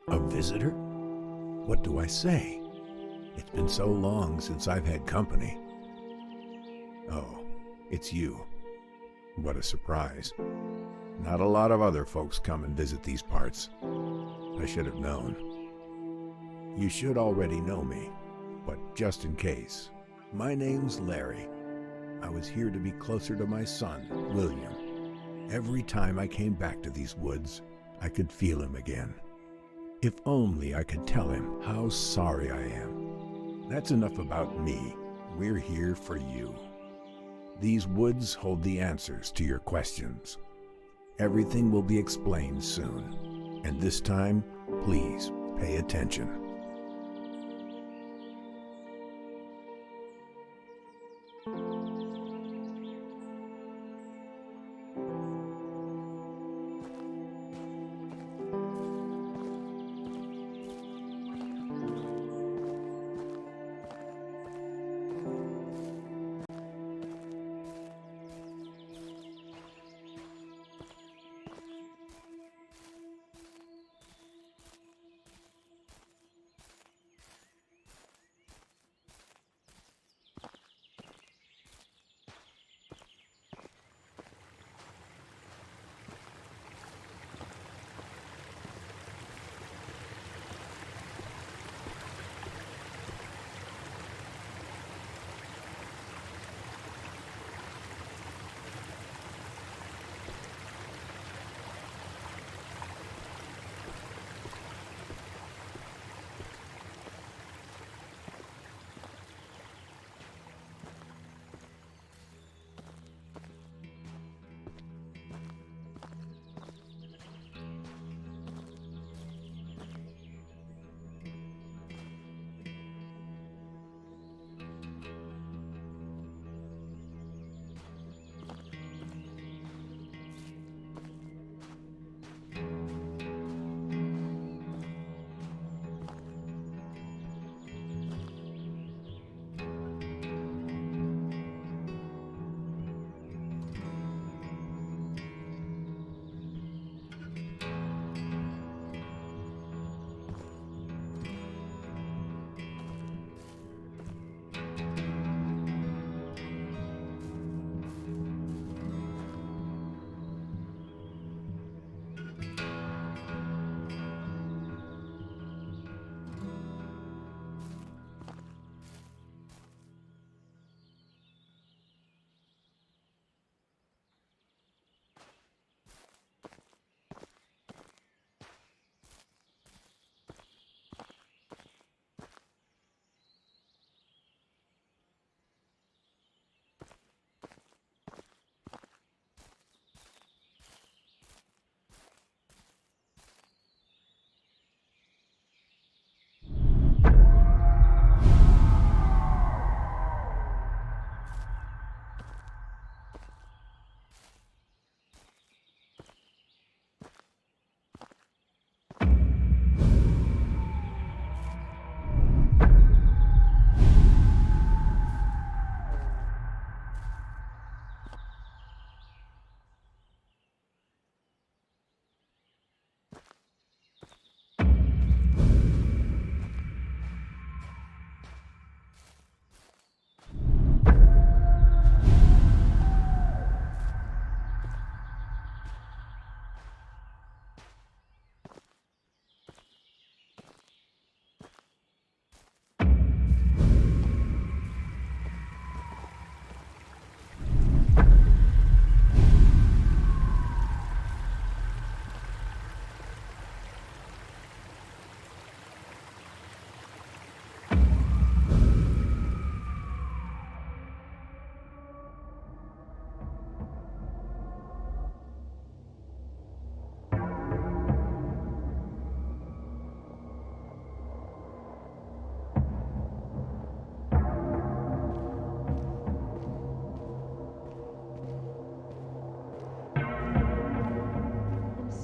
A visitor? What do I say? It's been so long since I've had company. Oh, it's you. What a surprise. Not a lot of other folks come and visit these parts. I should have known. You should already know me, but just in case. My name's Larry. I was here to be closer to my son, William. Every time I came back to these woods, I could feel him again. If only I could tell him how sorry I am. That's enough about me. We're here for you. These woods hold the answers to your questions. Everything will be explained soon. And this time, please pay attention.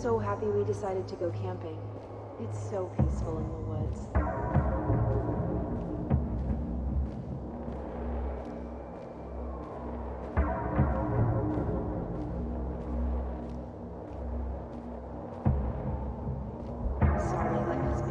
So happy we decided to go camping. It's so peaceful in the woods. Sorry, life has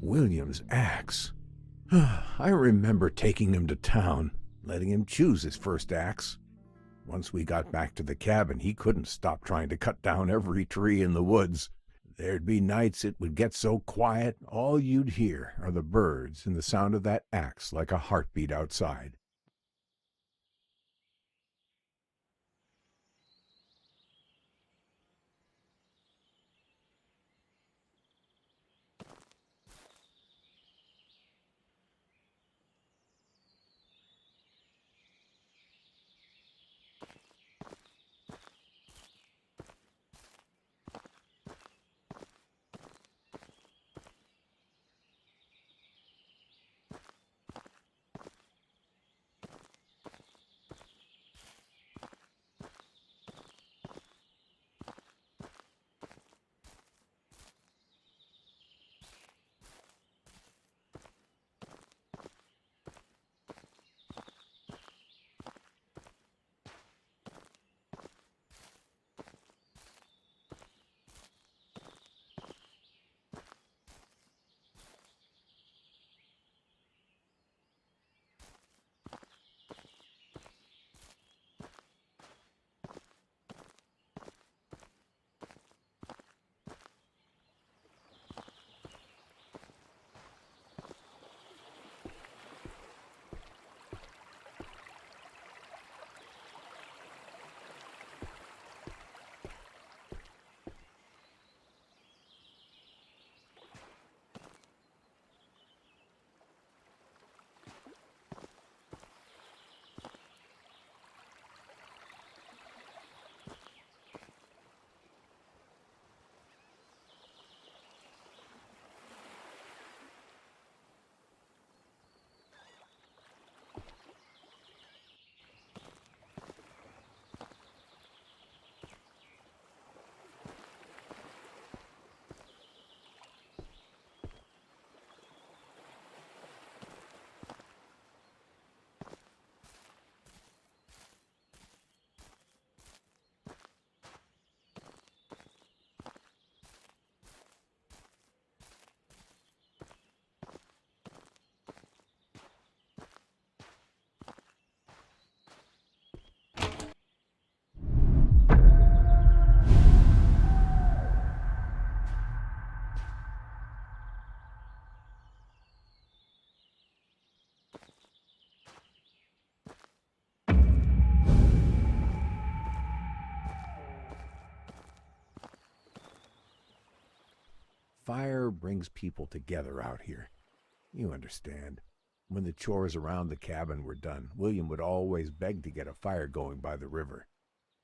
William's axe. I remember taking him to town, letting him choose his first axe. Once we got back to the cabin, he couldn't stop trying to cut down every tree in the woods. There'd be nights it would get so quiet, all you'd hear are the birds and the sound of that axe like a heartbeat outside. Fire brings people together out here. You understand. When the chores around the cabin were done, William would always beg to get a fire going by the river.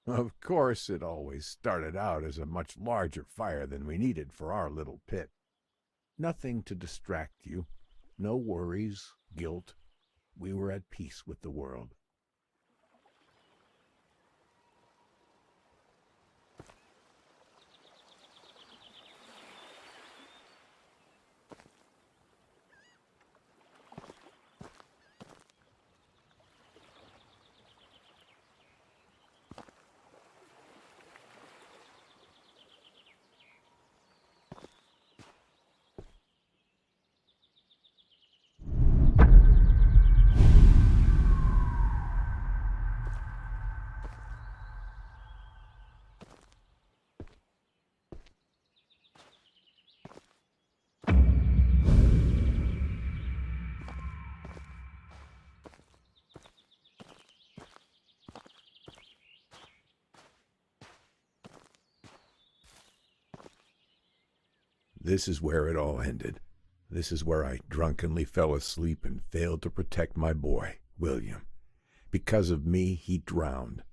Of course, it always started out as a much larger fire than we needed for our little pit. Nothing to distract you. No worries, guilt. We were at peace with the world. This is where it all ended. This is where I drunkenly fell asleep and failed to protect my boy, William. Because of me, he drowned.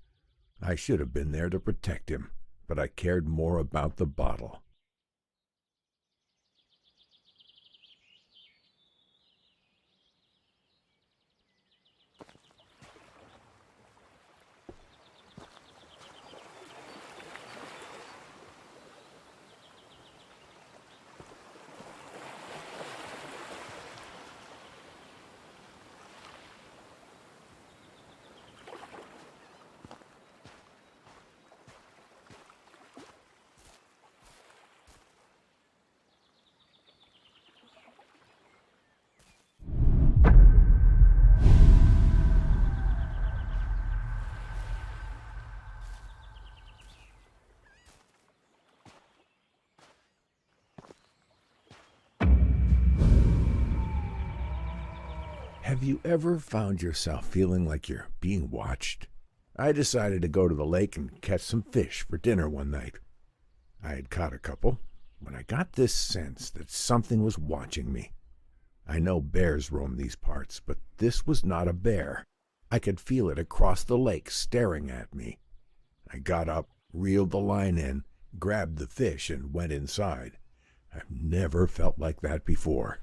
I should have been there to protect him, but I cared more about the bottle. Have you ever found yourself feeling like you're being watched? I decided to go to the lake and catch some fish for dinner one night. I had caught a couple when I got this sense that something was watching me. I know bears roam these parts, but this was not a bear. I could feel it across the lake staring at me. I got up, reeled the line in, grabbed the fish, and went inside. I've never felt like that before.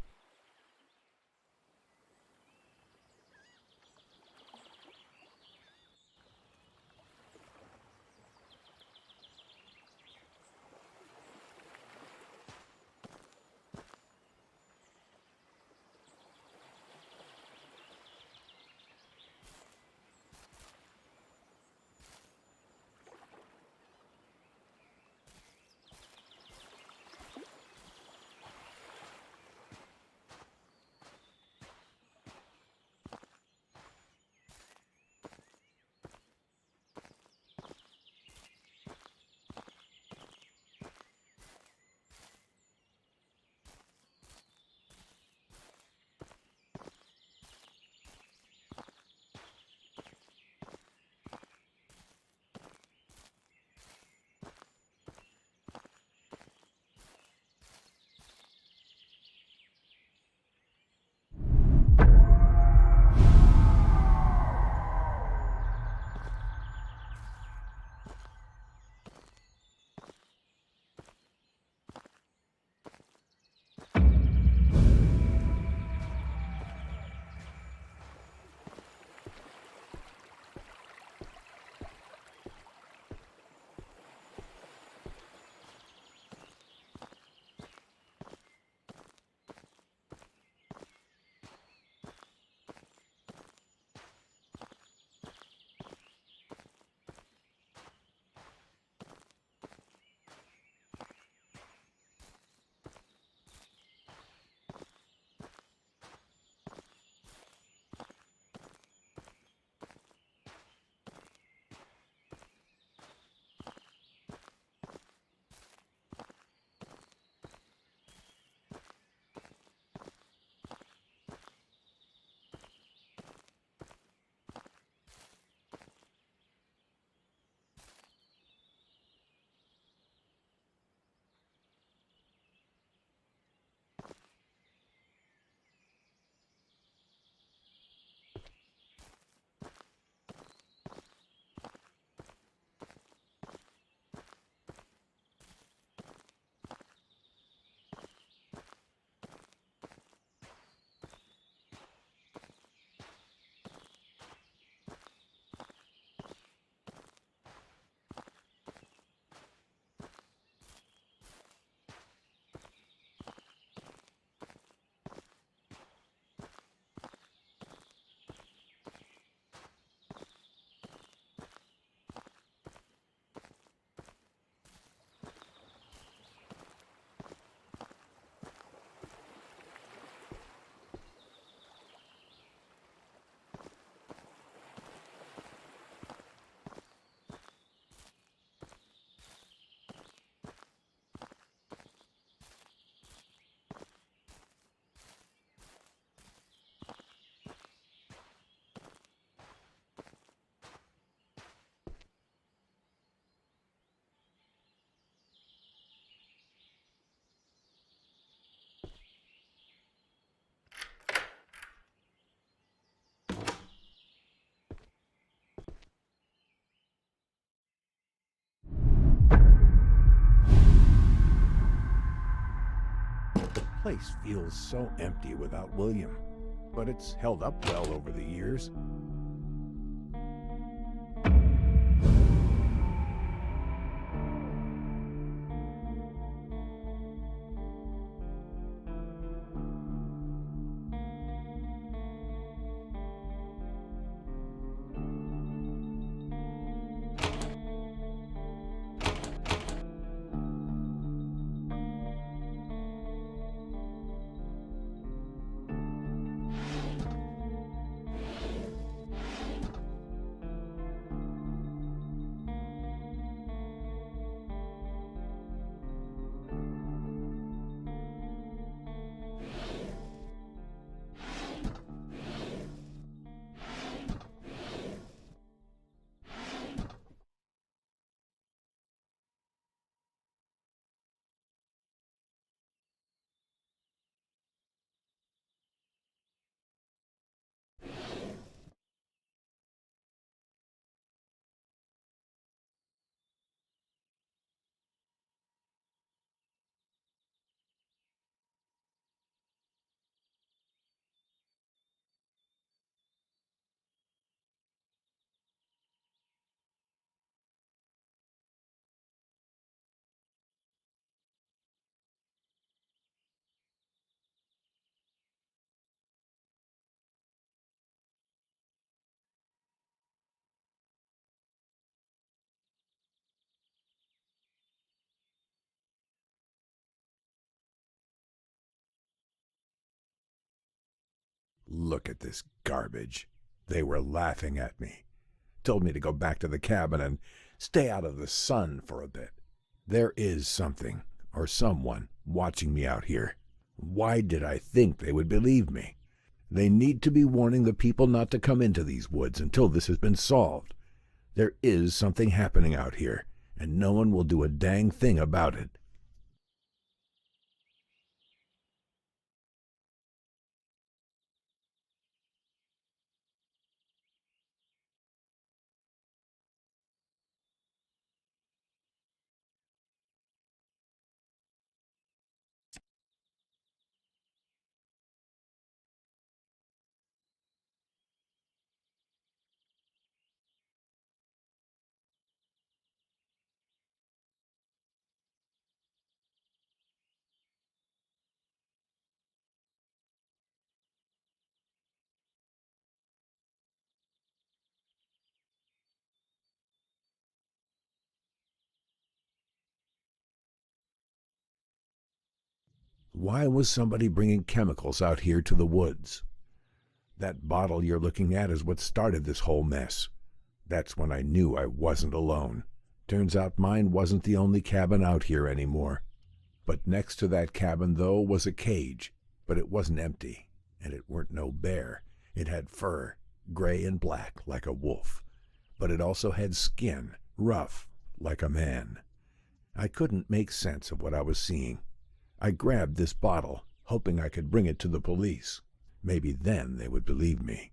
The place feels so empty without William, but it's held up well over the years. Look at this garbage. They were laughing at me. Told me to go back to the cabin and stay out of the sun for a bit. There is something, or someone, watching me out here. Why did I think they would believe me? They need to be warning the people not to come into these woods until this has been solved. There is something happening out here, and no one will do a dang thing about it. Why was somebody bringing chemicals out here to the woods? That bottle you're looking at is what started this whole mess. That's when I knew I wasn't alone. Turns out mine wasn't the only cabin out here anymore. But next to that cabin, though, was a cage. But it wasn't empty, and it weren't no bear. It had fur, gray and black, like a wolf. But it also had skin, rough, like a man. I couldn't make sense of what I was seeing. I grabbed this bottle, hoping I could bring it to the police. Maybe then they would believe me.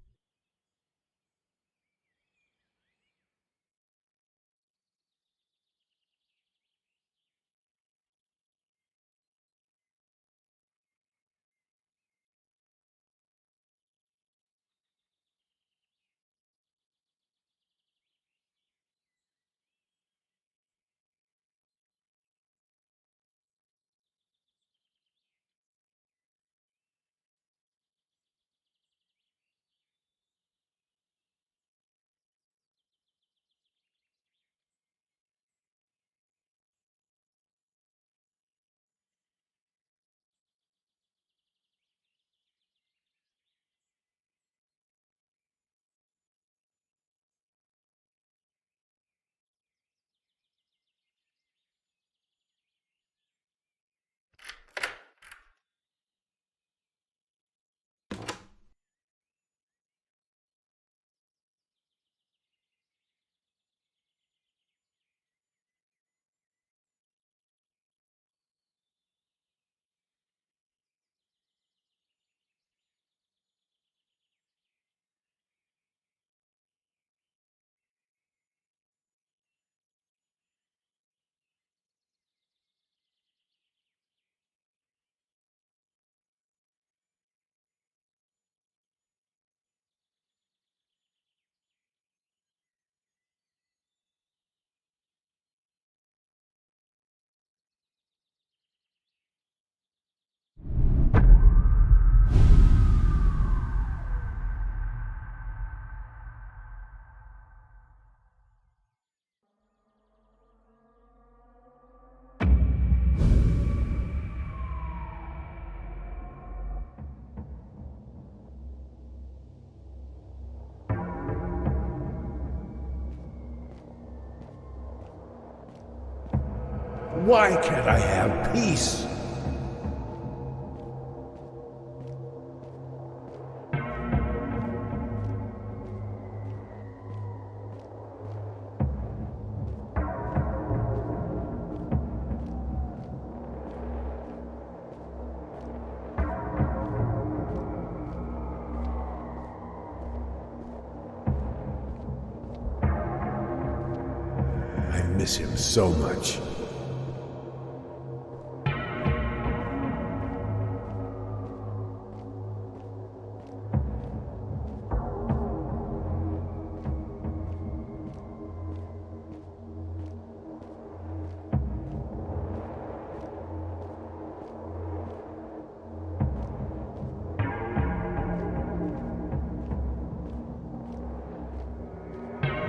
Why can't I have peace? I miss him so much.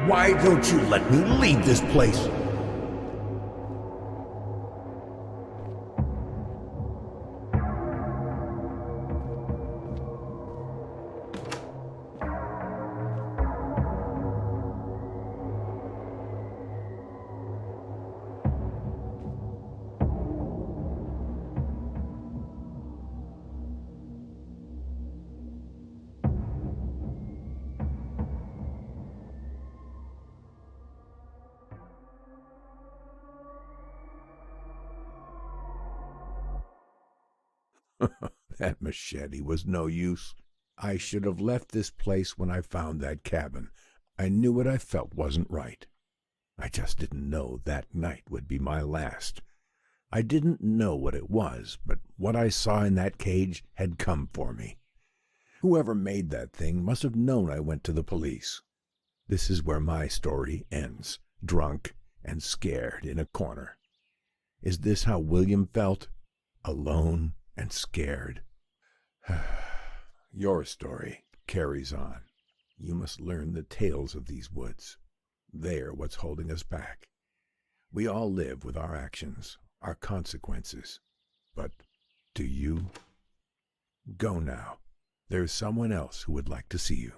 Why don't you let me leave this place? That machete was no use. I should have left this place when I found that cabin. I knew what I felt wasn't right. I just didn't know that night would be my last. I didn't know what it was, but what I saw in that cage had come for me. Whoever made that thing must have known I went to the police. This is where my story ends, drunk and scared in a corner. Is this how William felt? Alone and scared? Your story carries on. You must learn the tales of these woods. They're what's holding us back. We all live with our actions, our consequences. But do you? Go now. There's someone else who would like to see you.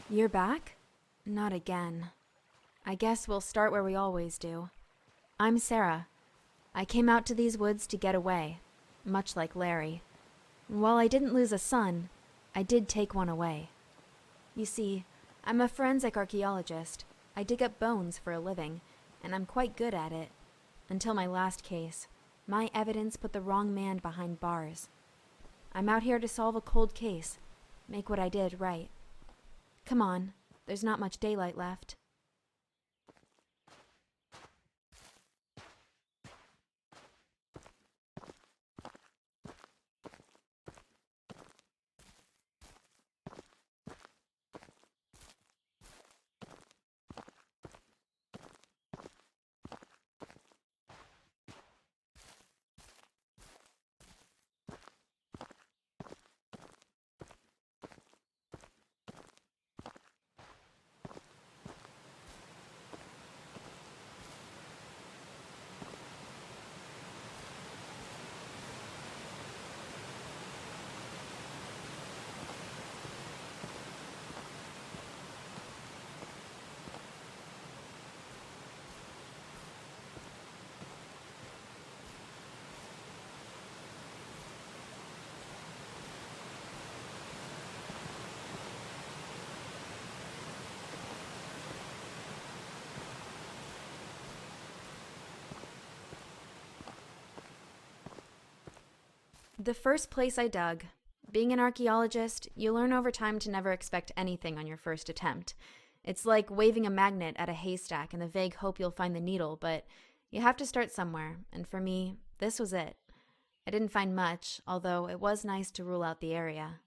You're back? Not again. I guess we'll start where we always do. I'm Sarah. I came out to these woods to get away, much like Larry. While I didn't lose a son, I did take one away. You see, I'm a forensic archaeologist. I dig up bones for a living, and I'm quite good at it. Until my last case, my evidence put the wrong man behind bars. I'm out here to solve a cold case, make what I did right. Come on, there's not much daylight left. The first place I dug. Being an archaeologist, you learn over time to never expect anything on your first attempt. It's like waving a magnet at a haystack in the vague hope you'll find the needle, but you have to start somewhere, and for me, this was it. I didn't find much, although it was nice to rule out the area.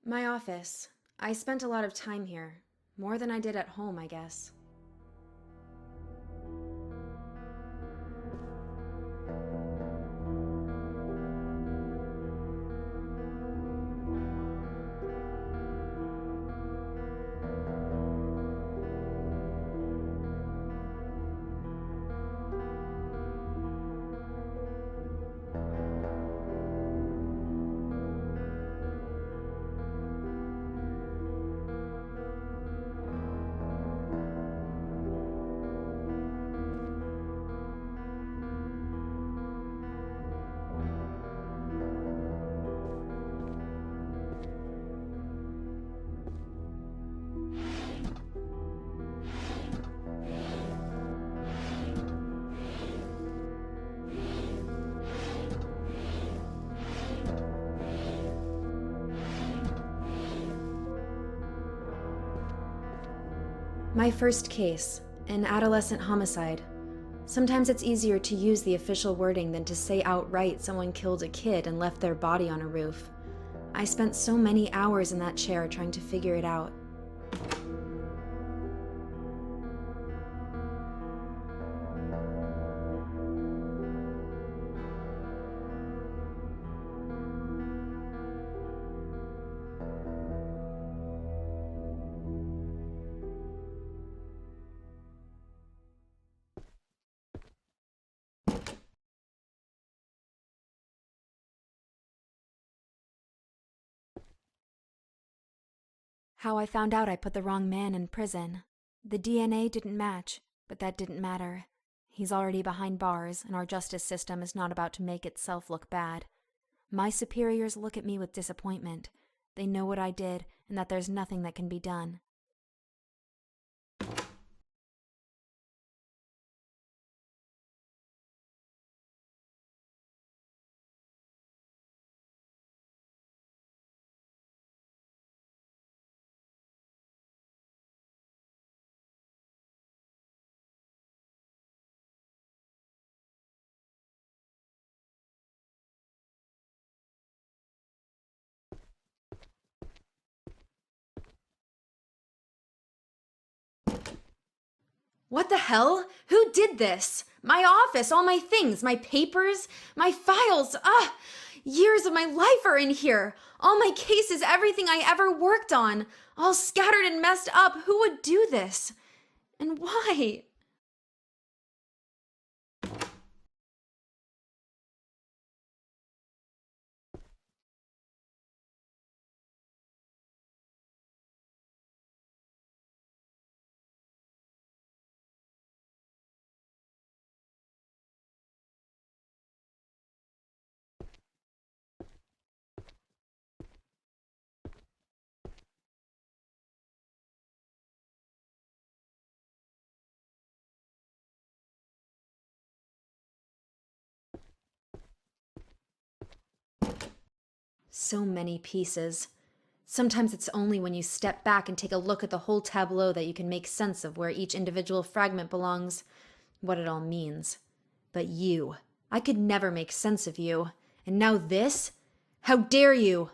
My office. I spent a lot of time here. More than I did at home, I guess. My first case, an adolescent homicide. Sometimes it's easier to use the official wording than to say outright someone killed a kid and left their body on a roof. I spent so many hours in that chair trying to figure it out. How I found out I put the wrong man in prison. The DNA didn't match, but that didn't matter. He's already behind bars, and our justice system is not about to make itself look bad. My superiors look at me with disappointment. They know what I did, and that there's nothing that can be done. What the hell? Who did this? My office, all my things, my papers, my files. Years of my life are in here. All my cases, everything I ever worked on, all scattered and messed up. Who would do this? And why? So many pieces. Sometimes it's only when you step back and take a look at the whole tableau that you can make sense of where each individual fragment belongs, what it all means. But you, I could never make sense of you. And now this? How dare you?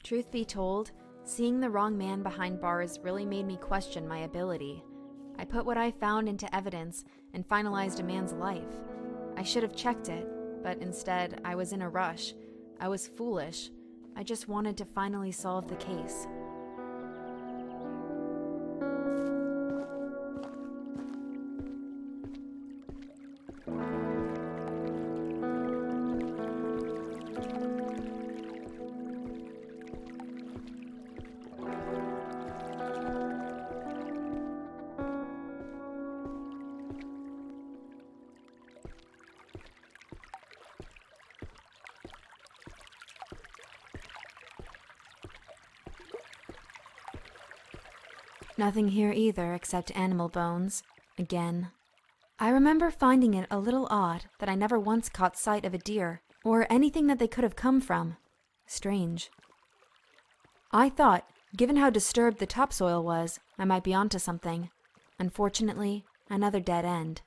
Truth be told, seeing the wrong man behind bars really made me question my ability. I put what I found into evidence and finalized a man's life. I should have checked it, but instead I was in a rush. I was foolish. I just wanted to finally solve the case. Nothing here either except animal bones. Again. I remember finding it a little odd that I never once caught sight of a deer, or anything that they could have come from. Strange. I thought, given how disturbed the topsoil was, I might be onto something. Unfortunately, another dead end.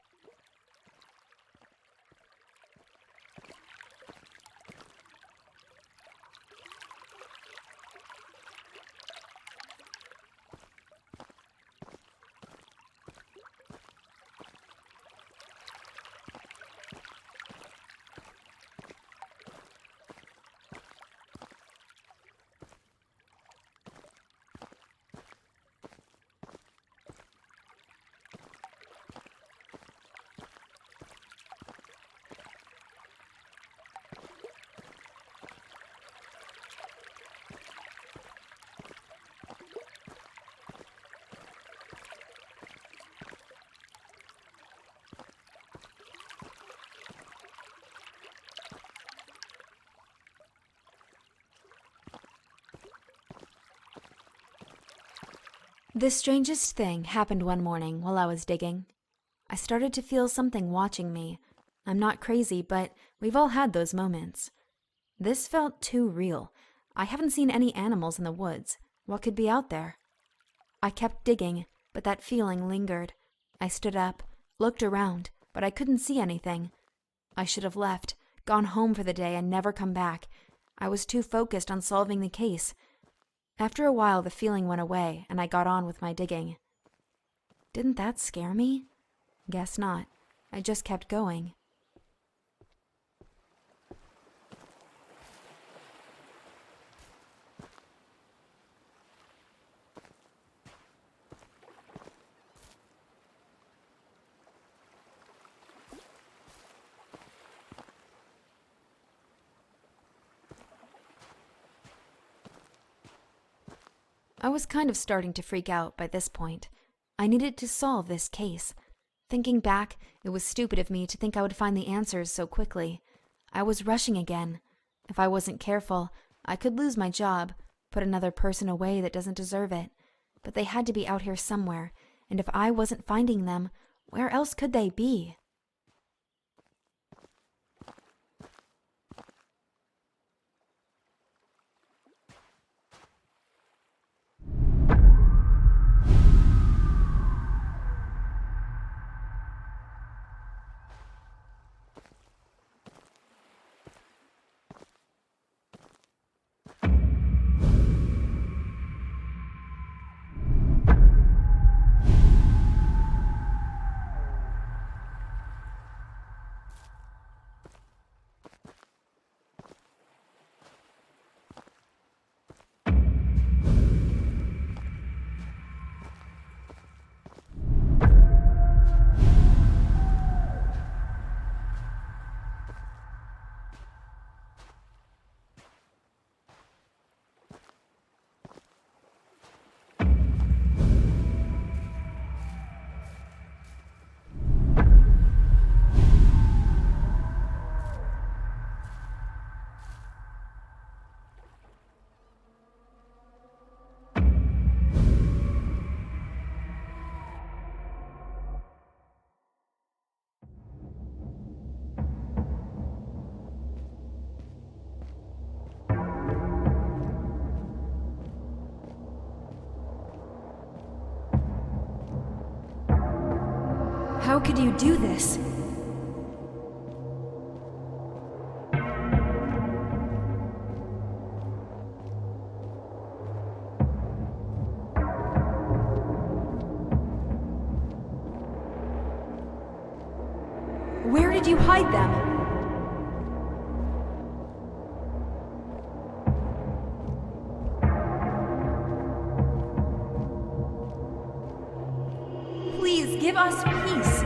The strangest thing happened one morning while I was digging. I started to feel something watching me. I'm not crazy, but we've all had those moments. This felt too real. I haven't seen any animals in the woods. What could be out there? I kept digging, but that feeling lingered. I stood up, looked around, but I couldn't see anything. I should have left, gone home for the day and never come back. I was too focused on solving the case. After a while, the feeling went away, and I got on with my digging. Didn't that scare me? Guess not. I just kept going. I was kind of starting to freak out by this point. I needed to solve this case. Thinking back, it was stupid of me to think I would find the answers so quickly. I was rushing again. If I wasn't careful, I could lose my job, put another person away that doesn't deserve it. But they had to be out here somewhere, and if I wasn't finding them, where else could they be? How could you do this? Where did you hide them? Please give us peace.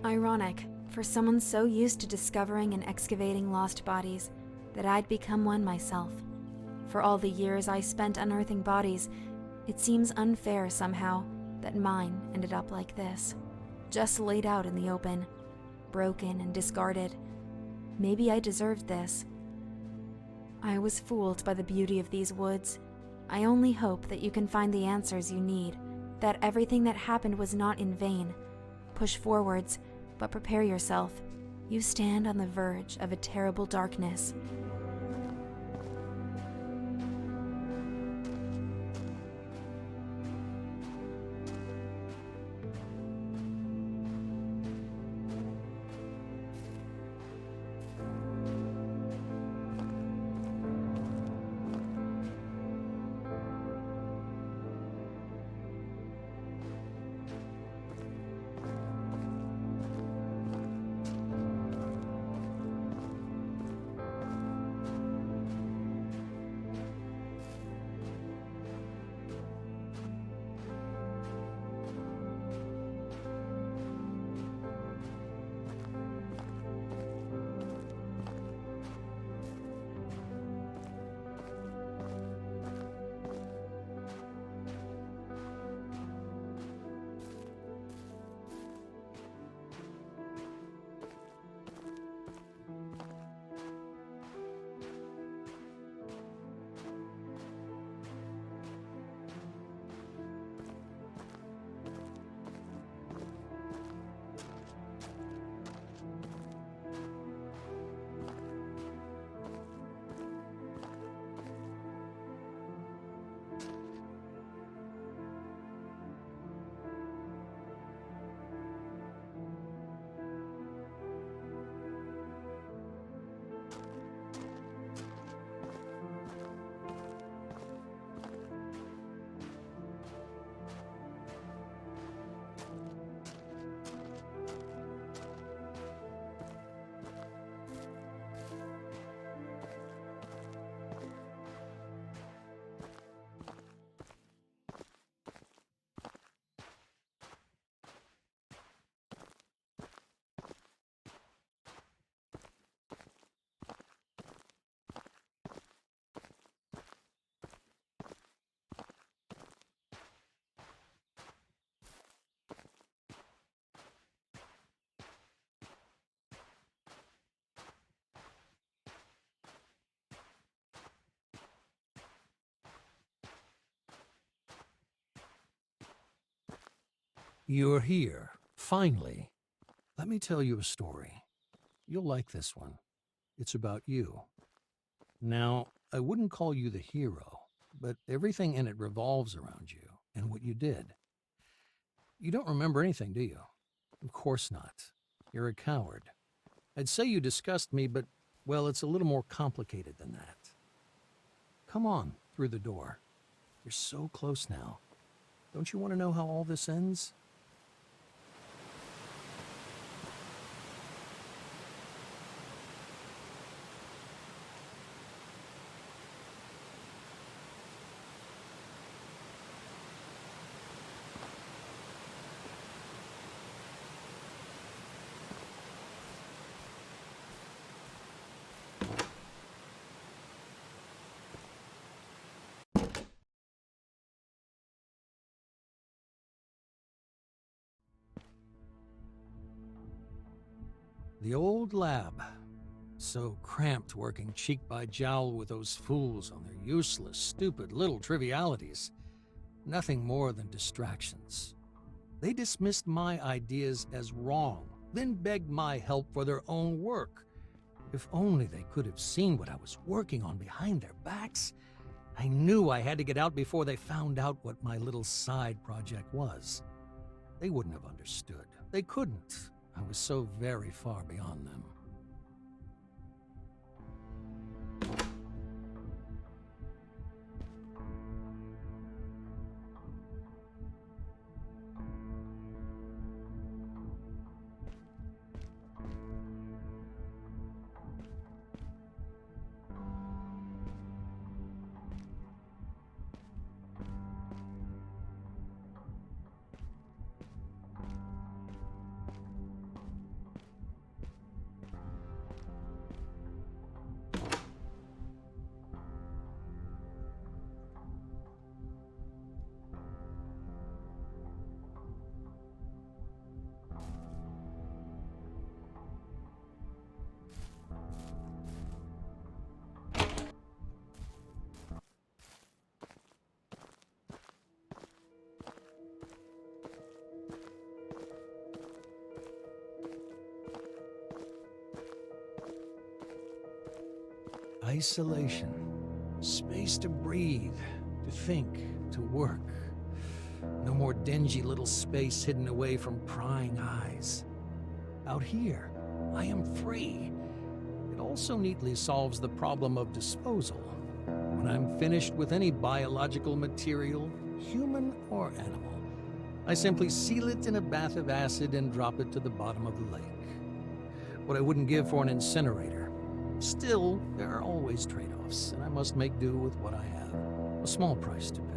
Ironic, for someone so used to discovering and excavating lost bodies, that I'd become one myself. For all the years I spent unearthing bodies, it seems unfair somehow that mine ended up like this, just laid out in the open, broken and discarded. Maybe I deserved this. I was fooled by the beauty of these woods. I only hope that you can find the answers you need, that everything that happened was not in vain. Push forwards, but prepare yourself. You stand on the verge of a terrible darkness. You're here, finally. Let me tell you a story. You'll like this one. It's about you. Now, I wouldn't call you the hero, but everything in it revolves around you and what you did. You don't remember anything, do you? Of course not. You're a coward. I'd say you disgust me, but, well, it's a little more complicated than that. Come on, through the door. You're so close now. Don't you want to know how all this ends? The old lab. So cramped working cheek by jowl with those fools on their useless, stupid little trivialities. Nothing more than distractions. They dismissed my ideas as wrong, then begged my help for their own work. If only they could have seen what I was working on behind their backs. I knew I had to get out before they found out what my little side project was. They wouldn't have understood. They couldn't. I was so very far beyond them. Isolation. Space to breathe, to think, to work. No more dingy little space hidden away from prying eyes. Out here, I am free. It also neatly solves the problem of disposal. When I'm finished with any biological material, human or animal, I simply seal it in a bath of acid and drop it to the bottom of the lake. What I wouldn't give for an incinerator. Still, there are always trade-offs, and I must make do with what I have. A small price to pay.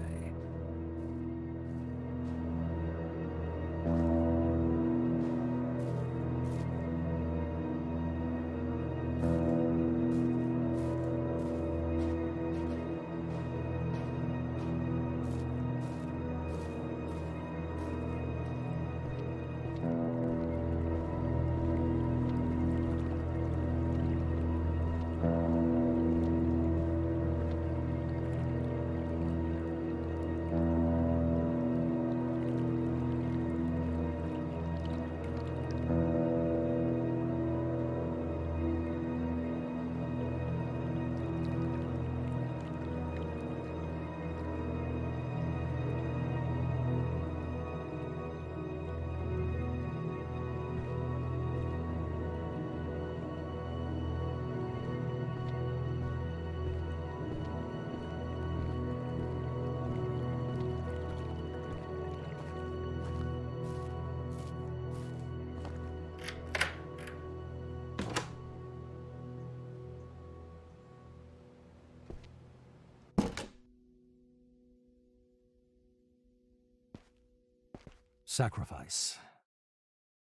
Sacrifice.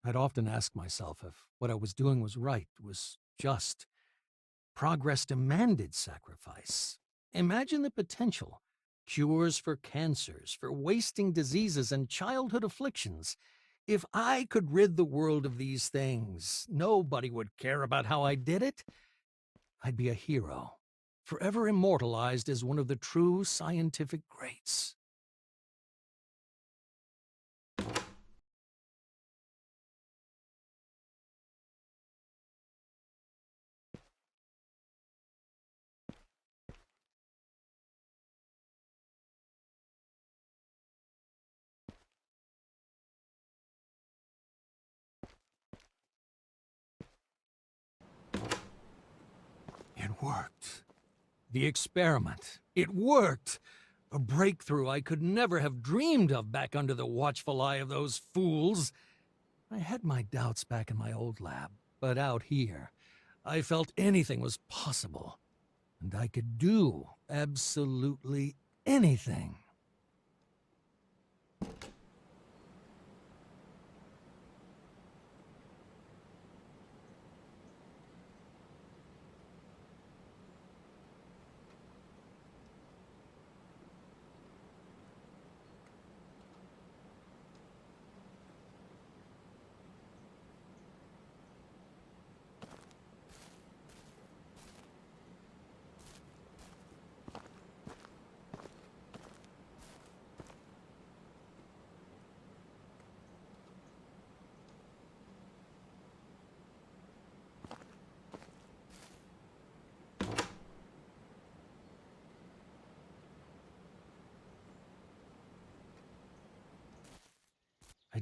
I'd often ask myself if what I was doing was right, was just. Progress demanded sacrifice. Imagine the potential. Cures for cancers, for wasting diseases and childhood afflictions. If I could rid the world of these things, nobody would care about how I did it. I'd be a hero, forever immortalized as one of the true scientific greats. It worked. The experiment. It worked. A breakthrough I could never have dreamed of back under the watchful eye of those fools. I had my doubts back in my old lab, but out here, I felt anything was possible. And I could do absolutely anything.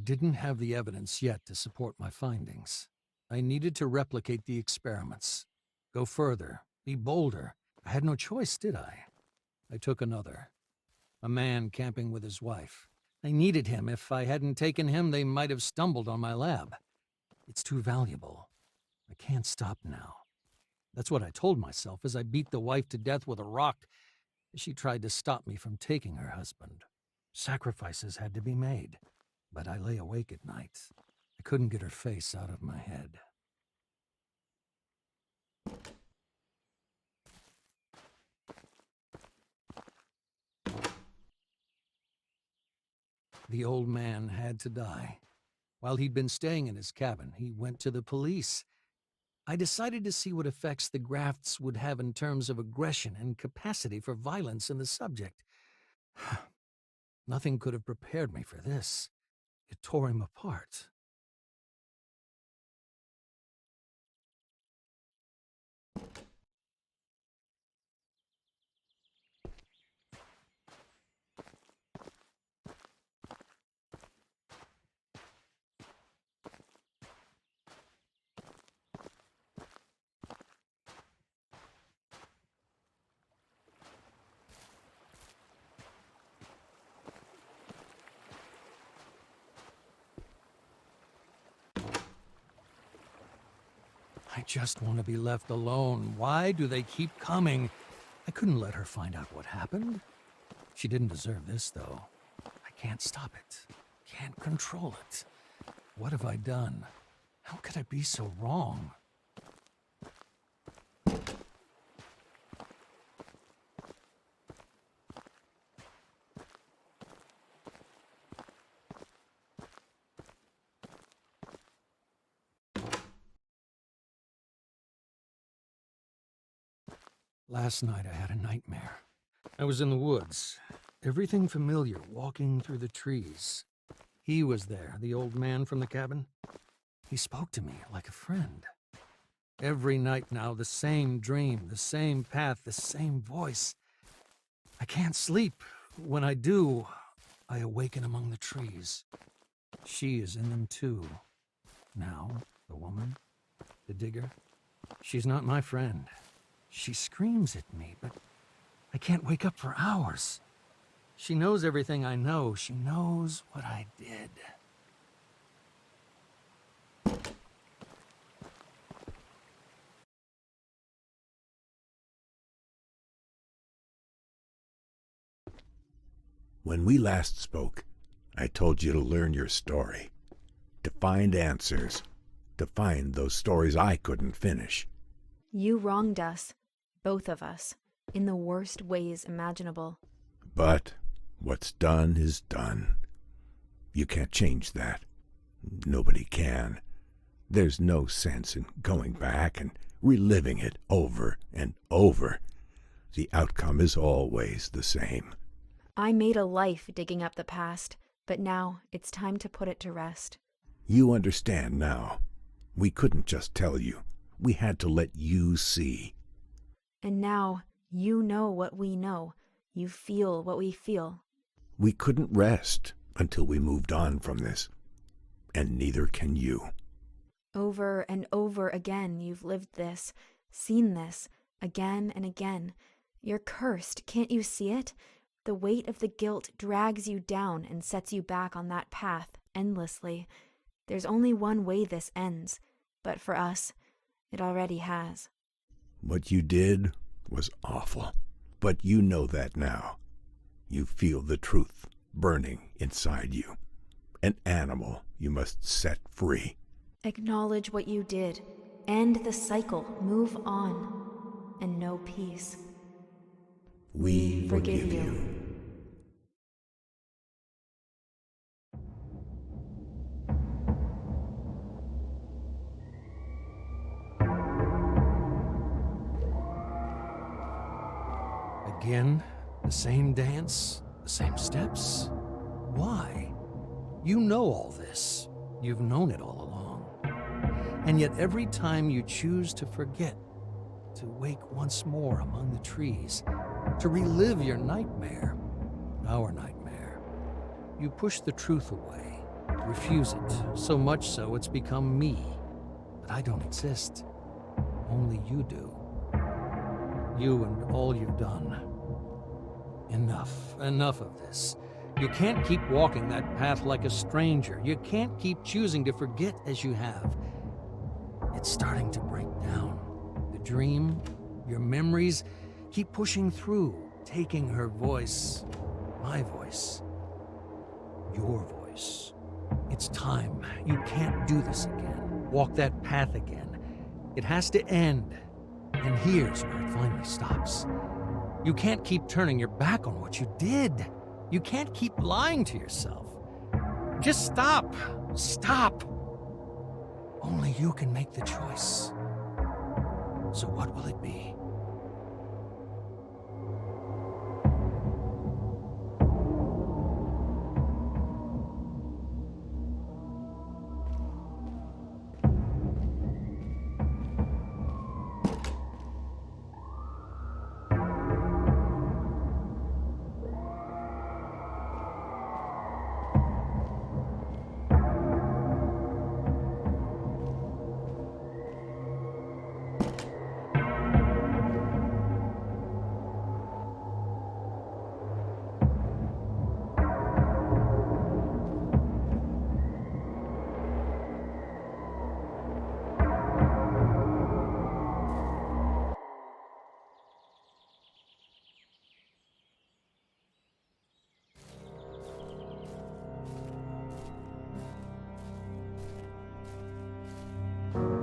didn't have the evidence yet to support my findings. I needed to replicate the experiments. Go further, be bolder. I had no choice, did I? I took another. A man camping with his wife. I needed him. If I hadn't taken him, they might have stumbled on my lab. It's too valuable. I can't stop now. That's what I told myself as I beat the wife to death with a rock as she tried to stop me from taking her husband. Sacrifices had to be made, but I lay awake at night. I couldn't get her face out of my head. The old man had to die. While he'd been staying in his cabin, he went to the police. I decided to see what effects the grafts would have in terms of aggression and capacity for violence in the subject. Nothing could have prepared me for this. It tore him apart. I just want to be left alone. Why do they keep coming? I couldn't let her find out what happened. She didn't deserve this, though. I can't stop it. Can't control it. What have I done? How could I be so wrong? Last night I had a nightmare. I was in the woods. Everything familiar, walking through the trees. He was there, the old man from the cabin. He spoke to me like a friend. Every night now, the same dream, the same path, the same voice. I can't sleep. When I do, I awaken among the trees. She is in them too. Now, the woman, the digger, she's not my friend. She screams at me, but I can't wake up for hours. She knows everything I know. She knows what I did. When we last spoke, I told you to learn your story, to find answers, to find those stories I couldn't finish. You wronged us, both of us, in the worst ways imaginable. But what's done is done. You can't change that. Nobody can. There's no sense in going back and reliving it over and over. The outcome is always the same. I made a life digging up the past, but now it's time to put it to rest. You understand now. We couldn't just tell you. We had to let you see. And now you know what we know. You feel what we feel. We couldn't rest until we moved on from this. And neither can you. Over and over again you've lived this, seen this, again and again. You're cursed, can't you see it? The weight of the guilt drags you down and sets you back on that path endlessly. There's only one way this ends, but for us, it already has. What you did was awful, but you know that now. You feel the truth burning inside you. An animal you must set free. Acknowledge what you did. End the cycle. Move on. And know peace. We forgive you. Again, the same dance, the same steps. Why? You know all this. You've known it all along. And yet every time you choose to forget, to wake once more among the trees, to relive your nightmare, our nightmare, you push the truth away, refuse it, so much so it's become me. But I don't exist. Only you do. You and all you've done. Enough of this. You can't keep walking that path like a stranger. You can't keep choosing to forget as you have. It's starting to break down. The dream, your memories, keep pushing through, taking her voice, my voice, your voice. It's time. You can't do this again. Walk that path again. It has to end. And here's where it finally stops. You can't keep turning your back on what you did. You can't keep lying to yourself. Just stop. Stop. Only you can make the choice. So what will it be?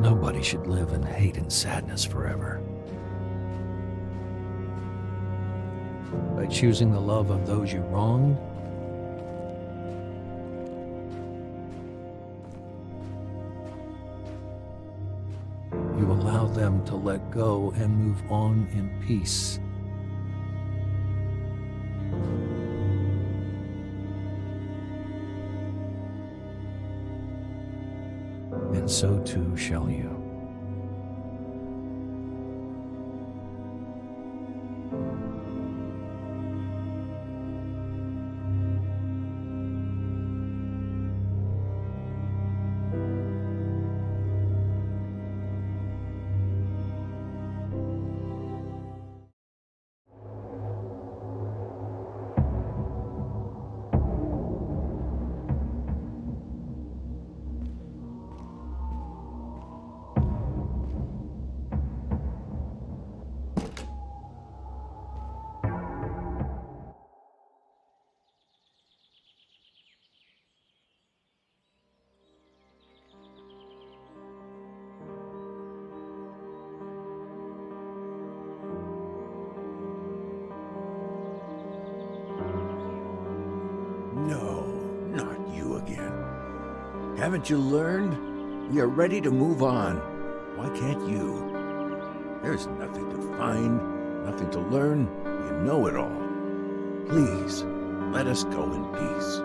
Nobody should live in hate and sadness forever. By choosing the love of those you wronged, you allow them to let go and move on in peace. And so too shall you. No, not you again. Haven't you learned? We are ready to move on. Why can't you? There's nothing to find, nothing to learn. You know it all. Please, let us go in peace.